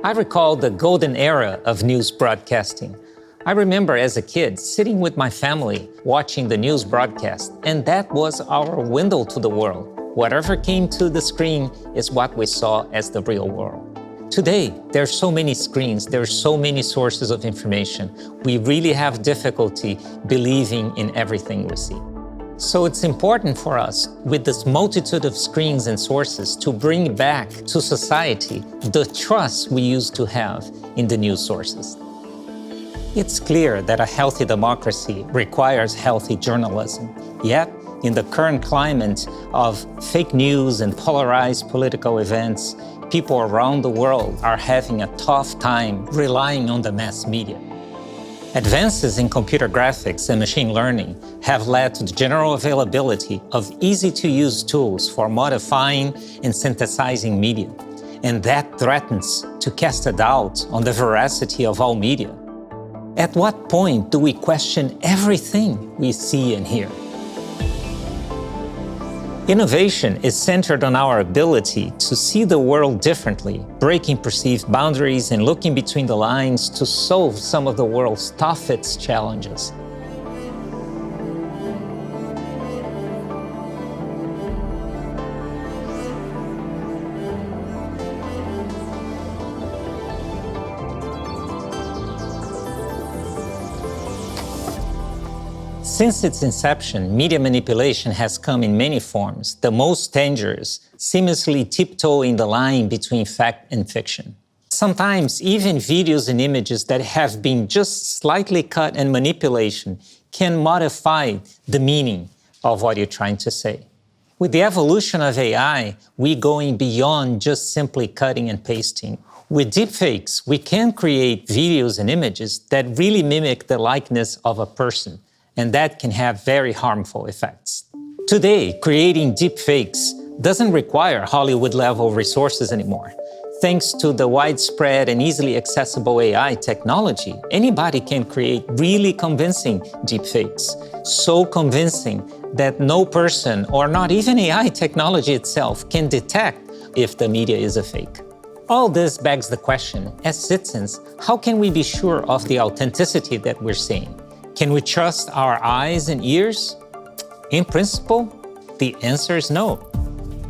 I recall the golden era of news broadcasting. I remember as a kid sitting with my family watching the news broadcast, and that was our window to the world. Whatever came to the screen is what we saw as the real world. Today, there are so many screens, there are so many sources of information. We really have difficulty believing in everything we see. So it's important for us, with this multitude of screens and sources, to bring back to society the trust we used to have in the news sources. It's clear that a healthy democracy requires healthy journalism. Yet, in the current climate of fake news and polarized political events, people around the world are having a tough time relying on the mass media. Advances in computer graphics and machine learning have led to the general availability of easy-to-use tools for modifying and synthesizing media, and that threatens to cast a doubt on the veracity of all media. At what point do we question everything we see and hear? Innovation is centered on our ability to see the world differently, breaking perceived boundaries and looking between the lines to solve some of the world's toughest challenges. Since its inception, media manipulation has come in many forms, the most dangerous, seamlessly tiptoeing the line between fact and fiction. Sometimes even videos and images that have been just slightly cut and manipulation can modify the meaning of what you're trying to say. With the evolution of AI, we're going beyond just simply cutting and pasting. With deepfakes, we can create videos and images that really mimic the likeness of a person, and that can have very harmful effects. Today, creating deepfakes doesn't require Hollywood-level resources anymore. Thanks to the widespread and easily accessible AI technology, anybody can create really convincing deepfakes. So convincing that no person, or not even AI technology itself, can detect if the media is a fake. All this begs the question, as citizens, how can we be sure of the authenticity that we're seeing? Can we trust our eyes and ears? In principle, the answer is no.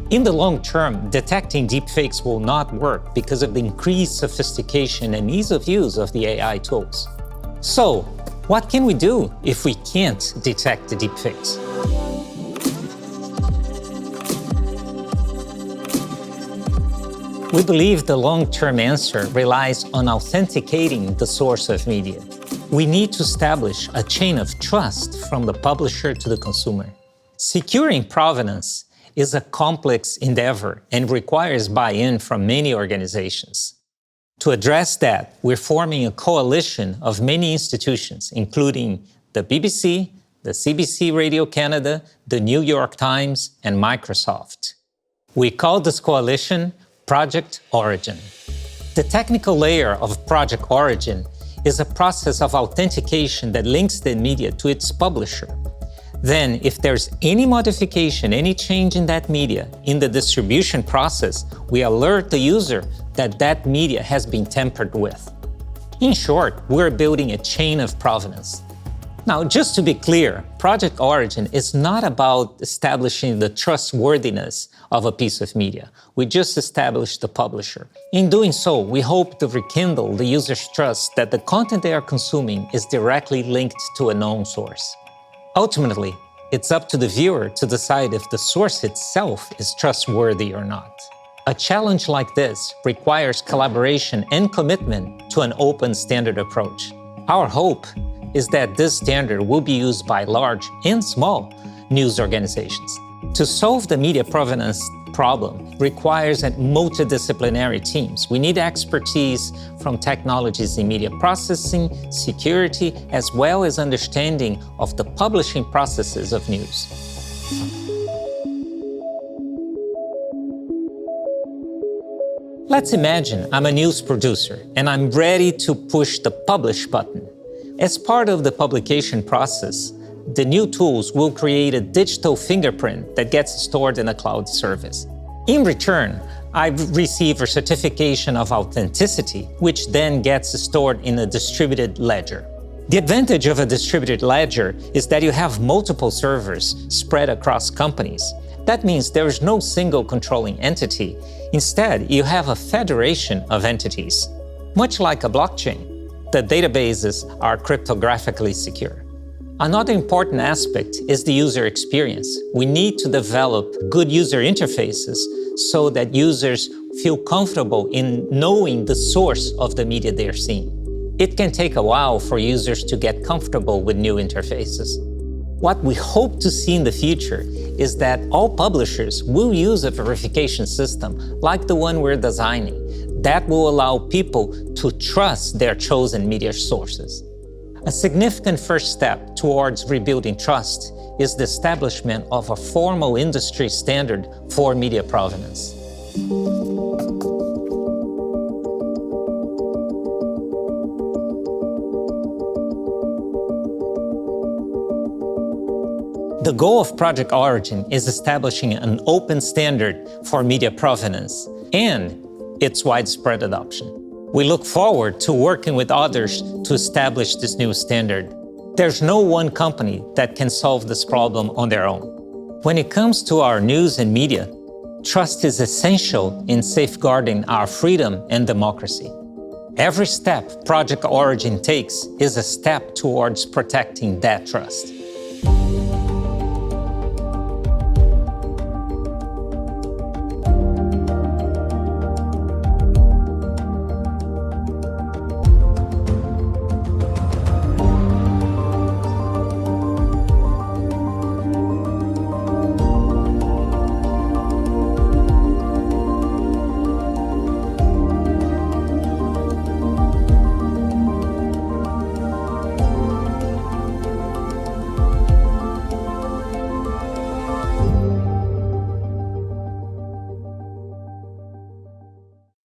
In the long term, detecting deepfakes will not work because of the increased sophistication and ease of use of the AI tools. So, what can we do if we can't detect the deepfakes? We believe the long-term answer relies on authenticating the source of media. We need to establish a chain of trust from the publisher to the consumer. Securing provenance is a complex endeavor and requires buy-in from many organizations. To address that, we're forming a coalition of many institutions, including the BBC, the CBC Radio Canada, the New York Times, and Microsoft. We call this coalition Project Origin. The technical layer of Project Origin is a process of authentication that links the media to its publisher. Then, if there's any modification, any change in that media in the distribution process, we alert the user that that media has been tampered with. In short, we're building a chain of provenance. Now, just to be clear, Project Origin is not about establishing the trustworthiness of a piece of media. We just established the publisher. In doing so, we hope to rekindle the user's trust that the content they are consuming is directly linked to a known source. Ultimately, it's up to the viewer to decide if the source itself is trustworthy or not. A challenge like this requires collaboration and commitment to an open standard approach. Our hope is that this standard will be used by large and small news organizations. To solve the media provenance problem requires multidisciplinary teams. We need expertise from technologies in media processing, security, as well as understanding of the publishing processes of news. Let's imagine I'm a news producer and I'm ready to push the publish button. As part of the publication process, the new tools will create a digital fingerprint that gets stored in a cloud service. In return, I receive a certification of authenticity, which then gets stored in a distributed ledger. The advantage of a distributed ledger is that you have multiple servers spread across companies. That means there is no single controlling entity. Instead, you have a federation of entities. Much like a blockchain, the databases are cryptographically secure. Another important aspect is the user experience. We need to develop good user interfaces so that users feel comfortable in knowing the source of the media they're seeing. It can take a while for users to get comfortable with new interfaces. What we hope to see in the future is that all publishers will use a verification system like the one we're designing that will allow people to trust their chosen media sources. A significant first step towards rebuilding trust is the establishment of a formal industry standard for media provenance. The goal of Project Origin is establishing an open standard for media provenance and its widespread adoption. We look forward to working with others to establish this new standard. There's no one company that can solve this problem on their own. When it comes to our news and media, trust is essential in safeguarding our freedom and democracy. Every step Project Origin takes is a step towards protecting that trust.